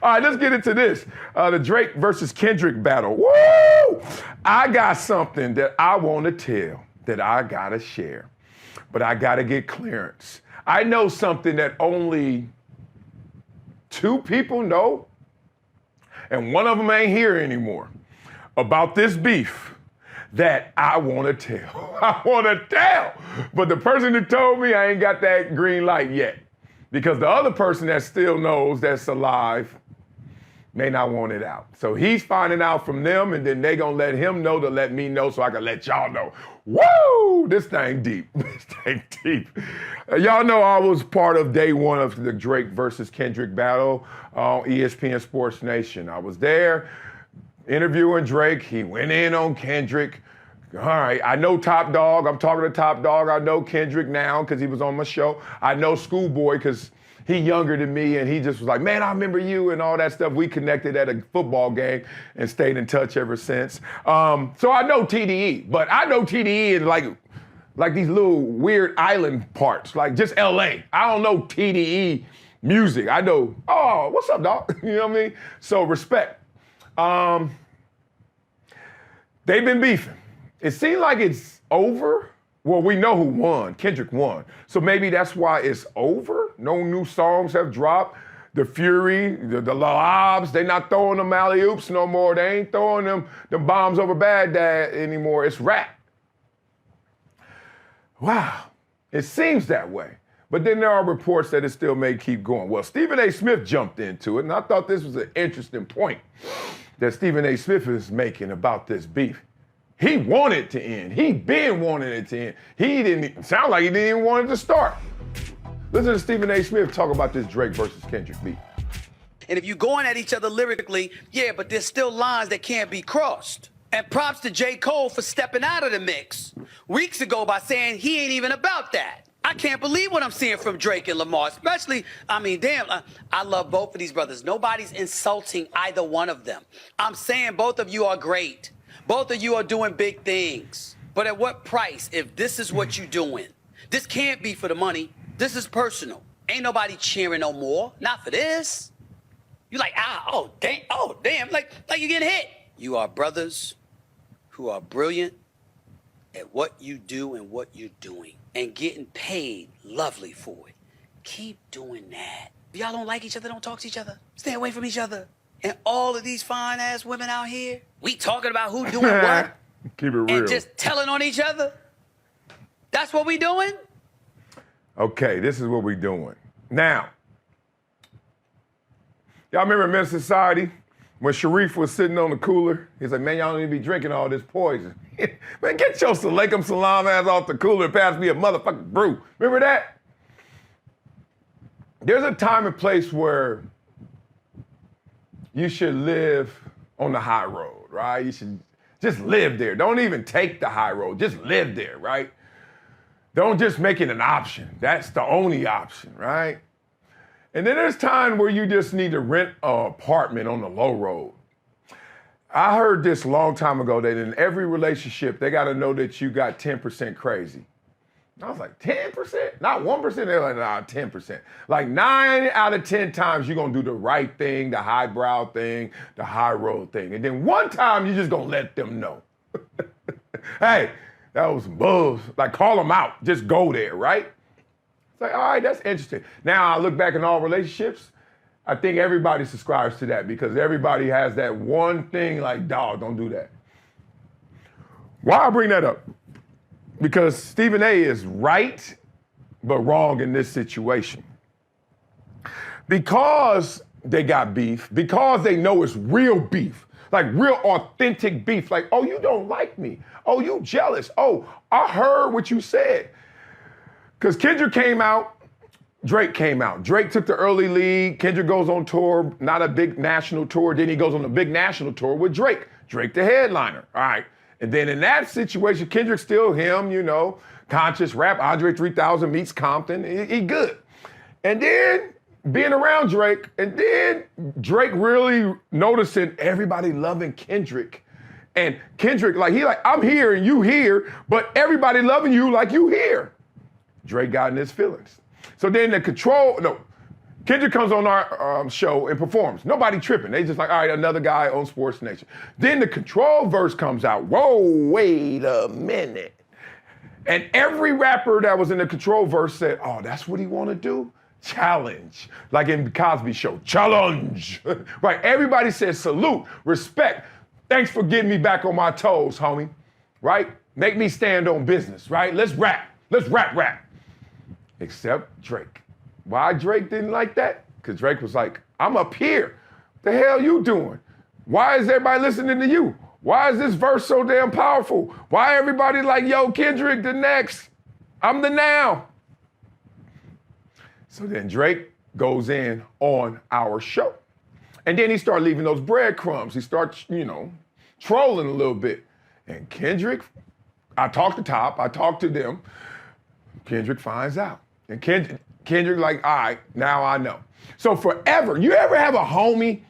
All right, let's get into this. The Drake versus Kendrick battle. Woo! I got something that I want to tell, that I got to share, but I got to get clearance. I know something that only 2 people know, and one of them ain't here anymore, about this beef that I want to tell. I want to tell. But the person who told me, I ain't got that green light yet. Because the other person that still knows, that's alive, may not want it out. So he's finding out from them, and then they gonna let him know to let me know so I can let y'all know. Woo! This thing deep. This thing deep. Y'all know I was part of day 1 of the Drake versus Kendrick battle on ESPN Sports Nation. I was there interviewing Drake. He went in on Kendrick. All right, I know Top Dog. I'm talking to Top Dog. I know Kendrick now because he was on my show. I know Schoolboy because he younger than me, and he just was like, man, I remember you and all that stuff. We connected at a football game and stayed in touch ever since. So I know TDE, but I know TDE in like these little weird island parts, like just LA. I don't know TDE music. I know, oh, what's up, dog? You know what I mean? So respect. They've been beefing. It seemed like it's over. Well, we know who won. Kendrick won. So maybe that's why it's over. No new songs have dropped. The Fury, the Lobs, they not throwing them alley-oops no more. They ain't throwing them bombs over Baghdad anymore. It's rap. Wow. It seems that way. But then there are reports that it still may keep going. Well, Stephen A. Smith jumped into it, and I thought this was an interesting point that Stephen A. Smith is making about this beef. He wanted to end. He been wanting it to end. He didn't sound like he didn't even want it to start. Listen to Stephen A. Smith talk about this Drake versus Kendrick beef. And if you're going at each other lyrically, yeah, but there's still lines that can't be crossed. And props to J. Cole for stepping out of the mix weeks ago by saying he ain't even about that. I can't believe what I'm seeing from Drake and Lamar, especially, I mean, damn, I love both of these brothers. Nobody's insulting either one of them. I'm saying both of you are great. Both of you are doing big things. But at what price if this is what you're doing? This can't be for the money. This is personal. Ain't nobody cheering no more. Not for this. You like, oh, damn, like you getting hit. You are brothers who are brilliant at what you do and what you're doing and getting paid lovely for it. Keep doing that. If y'all don't like each other, don't talk to each other. Stay away from each other. And all of these fine-ass women out here, we talking about who doing what. Keep it real. And just telling on each other. That's what we doing? Okay, this is what we doing. Now, y'all remember Men's Society? When Sharif was sitting on the cooler, he's like, man, y'all don't need to be drinking all this poison. Man, get your Salaikum Salam ass off the cooler and pass me a motherfucking brew. Remember that? There's a time and place where you should live on the high road, right? You should just live there. Don't even take the high road. Just live there, right? Don't just make it an option. That's the only option, right? And then there's time where you just need to rent an apartment on the low road. I heard this a long time ago that in every relationship, they got to know that you got 10% crazy. I was like, 10%? Not 1%? They're like, nah, 10%. Like 9 out of 10 times you're going to do the right thing, the highbrow thing, the high road thing. And then one time you're just going to let them know. Hey, that was some buzz. Like, call them out. Just go there, right? It's like, all right, that's interesting. Now I look back in all relationships, I think everybody subscribes to that because everybody has that one thing like, dog, don't do that. Why I bring that up? Because Stephen A is right, but wrong in this situation. Because they got beef, because they know it's real beef, like real authentic beef, like, oh, you don't like me. Oh, you jealous. Oh, I heard what you said. Because Kendrick came out, Drake came out. Drake took the early lead. Kendrick goes on tour, not a big national tour. Then he goes on a big national tour with Drake. Drake the headliner. All right. And then in that situation, Kendrick's still him, you know, conscious rap. Andre 3000 meets Compton. He good. And then being around Drake, and then Drake really noticing everybody loving Kendrick. And Kendrick, I'm here and you here, but everybody loving you like you here. Drake got in his feelings. So then Kendrick comes on our show and performs. Nobody tripping. They just like, all right, another guy on Sports Nation. Then the Control verse comes out. Whoa, wait a minute. And every rapper that was in the Control verse said, oh, that's what he want to do? Challenge. Like in the Cosby Show, challenge. Right, everybody said salute, respect. Thanks for getting me back on my toes, homie. Right? Make me stand on business, right? Let's rap. Let's rap. Except Drake. Why Drake didn't like that? Because Drake was like, I'm up here. The hell you doing? Why is everybody listening to you? Why is this verse so damn powerful? Why everybody like, yo, Kendrick, the next? I'm the now. So then Drake goes in on our show. And then he started leaving those breadcrumbs. He starts, trolling a little bit. And Kendrick, I talked to Top, I talked to them. Kendrick finds out. And Kendrick like, all right, now I know. So forever, you ever have a homie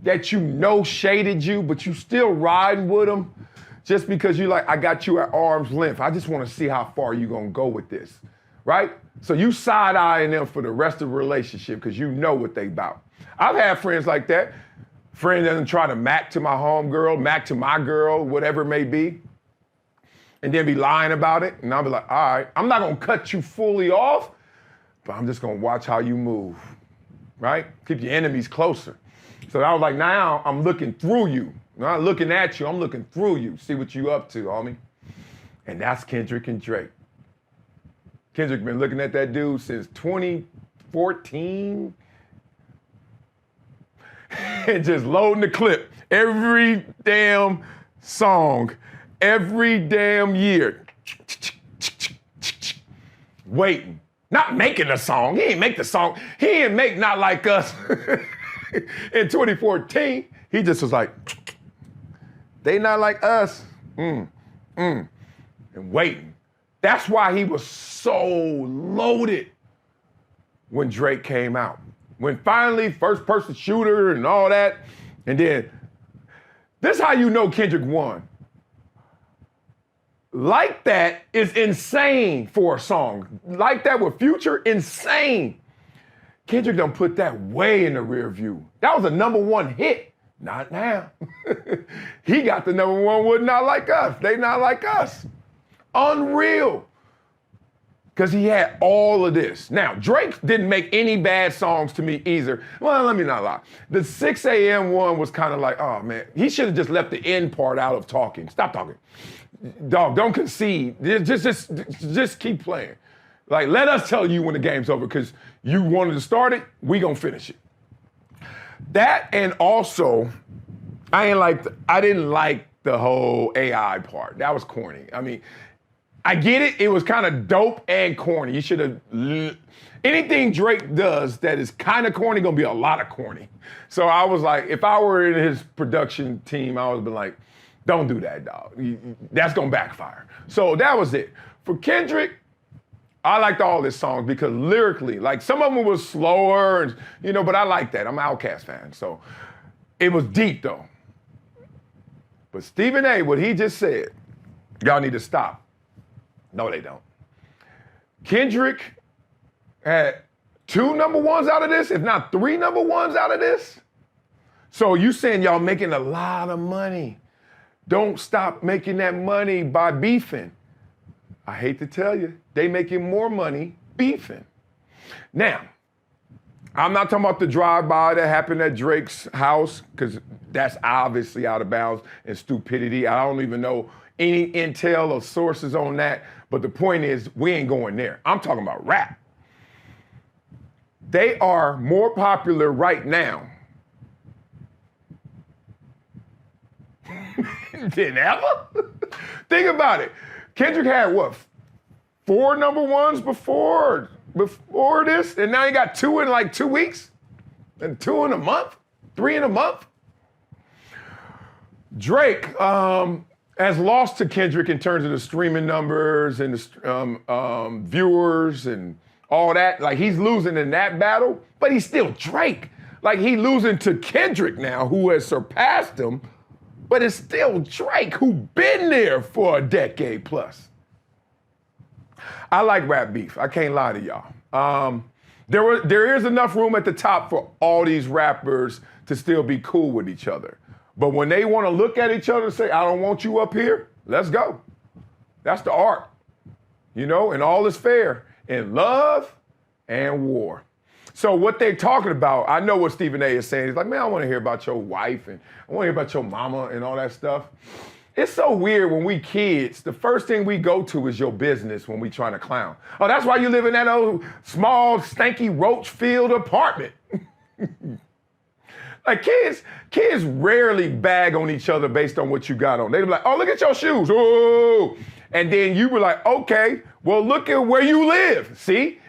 that you know shaded you, but you still riding with them just because you like, I got you at arm's length. I just want to see how far you gonna go with this, right? So you side-eyeing them for the rest of the relationship because you know what they about. I've had friends like that. Friend doesn't try to mac to my homegirl, mac to my girl, whatever it may be, and then be lying about it. And I'll be like, all right, I'm not gonna cut you fully off, but I'm just gonna watch how you move, right? Keep your enemies closer. So I was like, now I'm looking through you. I'm not looking at you, I'm looking through you. See what you up to, homie. And that's Kendrick and Drake. Kendrick been looking at that dude since 2014. And just loading the clip. Every damn song, every damn year. Waiting. Not making a song. He ain't make the song. He ain't make Not Like Us in 2014. He just was like, they not like us. And waiting. That's why he was so loaded when Drake came out. When finally first person shooter and all that, and then this is how you know Kendrick won. Like That is insane for a song. Like That with Future, insane. Kendrick done put that way in the rear view. That was a #1 hit. Not now. He got the #1 with Not Like Us. They not like us. Unreal. Because he had all of this. Now, Drake didn't make any bad songs to me either. Well, let me not lie. The 6 a.m. one was kind of like, oh man, he should have just left the end part out of talking. Stop talking. Dog, don't concede. Just keep playing. Like, let us tell you when the game's over because you wanted to start it, we gonna finish it. That and also, I didn't like the whole AI part. That was corny. I mean, I get it. It was kind of dope and corny. You should have. Anything Drake does that is kind of corny, gonna be a lot of corny. So I was like, if I were in his production team, I would have been like, don't do that, dog. That's gonna backfire. So that was it. For Kendrick, I liked all his songs because lyrically, like some of them was slower, and but I like that. I'm an Outkast fan, so it was deep though. But Stephen A., what he just said, y'all need to stop. No, they don't. Kendrick had 2 #1s out of this, if not 3 #1s out of this. So you saying y'all making a lot of money. Don't stop making that money by beefing. I hate to tell you, they making more money beefing. Now, I'm not talking about the drive-by that happened at Drake's house, because that's obviously out of bounds and stupidity. I don't even know any intel or sources on that, but the point is, we ain't going there. I'm talking about rap. They are more popular right now than ever. Think about it. Kendrick had what, 4 #1s before this, and now he got 2 in like 2 weeks, and 2 in a month, 3 in a month. Drake has lost to Kendrick in terms of the streaming numbers and the viewers and all that. Like, he's losing in that battle, but he's still Drake. Like, he losing to Kendrick now, who has surpassed him, but it's still Drake, who been there for a decade plus. I like rap beef. I can't lie to y'all. There is enough room at the top for all these rappers to still be cool with each other. But when they want to look at each other and say, I don't want you up here, let's go. That's the art, and all is fair in love and war. So what they're talking about, I know what Stephen A is saying. He's like, man, I want to hear about your wife and I want to hear about your mama and all that stuff. It's so weird when we kids, the first thing we go to is your business when we trying to clown. Oh, that's why you live in that old small, stanky, roach-filled apartment. Like kids rarely bag on each other based on what you got on. They be like, oh, look at your shoes. Oh. And then you were like, okay, well, look at where you live. See?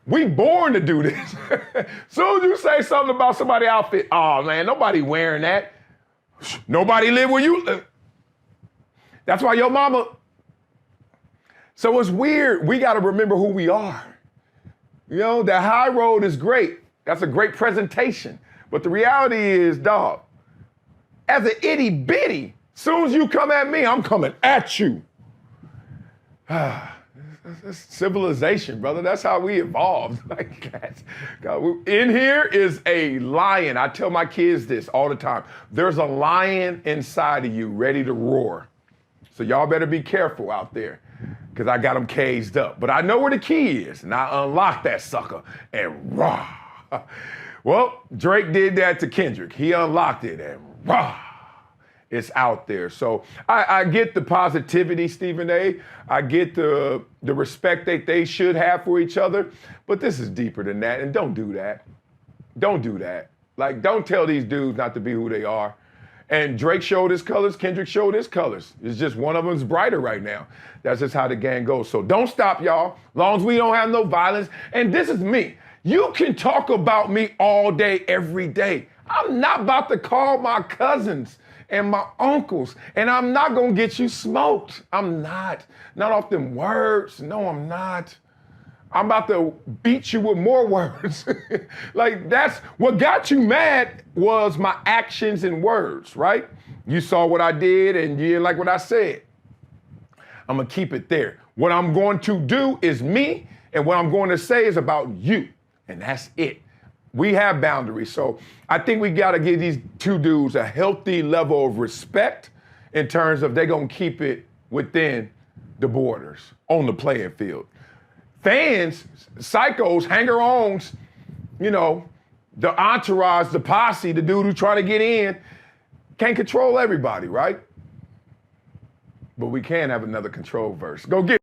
We born to do this. Soon as you say something about somebody's outfit, oh man, nobody wearing that. Nobody live where you live. That's why your mama. So it's weird. We got to remember who we are. The high road is great. That's a great presentation. But the reality is, dog, as an itty bitty, soon as you come at me, I'm coming at you. That's civilization, brother. That's how we evolved. Like that. God, in here is a lion. I tell my kids this all the time. There's a lion inside of you ready to roar. So y'all better be careful out there because I got them caged up. But I know where the key is, and I unlock that sucker and rah. Well, Drake did that to Kendrick. He unlocked it and rah. It's out there. So I get the positivity, Stephen A. I get the respect that they should have for each other. But this is deeper than that. And don't do that. Don't do that. Like, don't tell these dudes not to be who they are. And Drake showed his colors. Kendrick showed his colors. It's just one of them's brighter right now. That's just how the gang goes. So don't stop, y'all. As long as we don't have no violence. And this is me. You can talk about me all day, every day. I'm not about to call my cousins and my uncles, and I'm not gonna get you smoked. I'm not. Not off them words. No, I'm not. I'm about to beat you with more words. Like, that's what got you mad was my actions and words, right? You saw what I did and you didn't like what I said. I'm gonna keep it there. What I'm going to do is me, and what I'm going to say is about you, and that's it. We have boundaries. So I think we got to give these two dudes a healthy level of respect in terms of they're going to keep it within the borders on the playing field. Fans, psychos, hanger-ons, the entourage, the posse, the dude who's trying to get in, can't control everybody, right? But we can have another control verse. Go get it.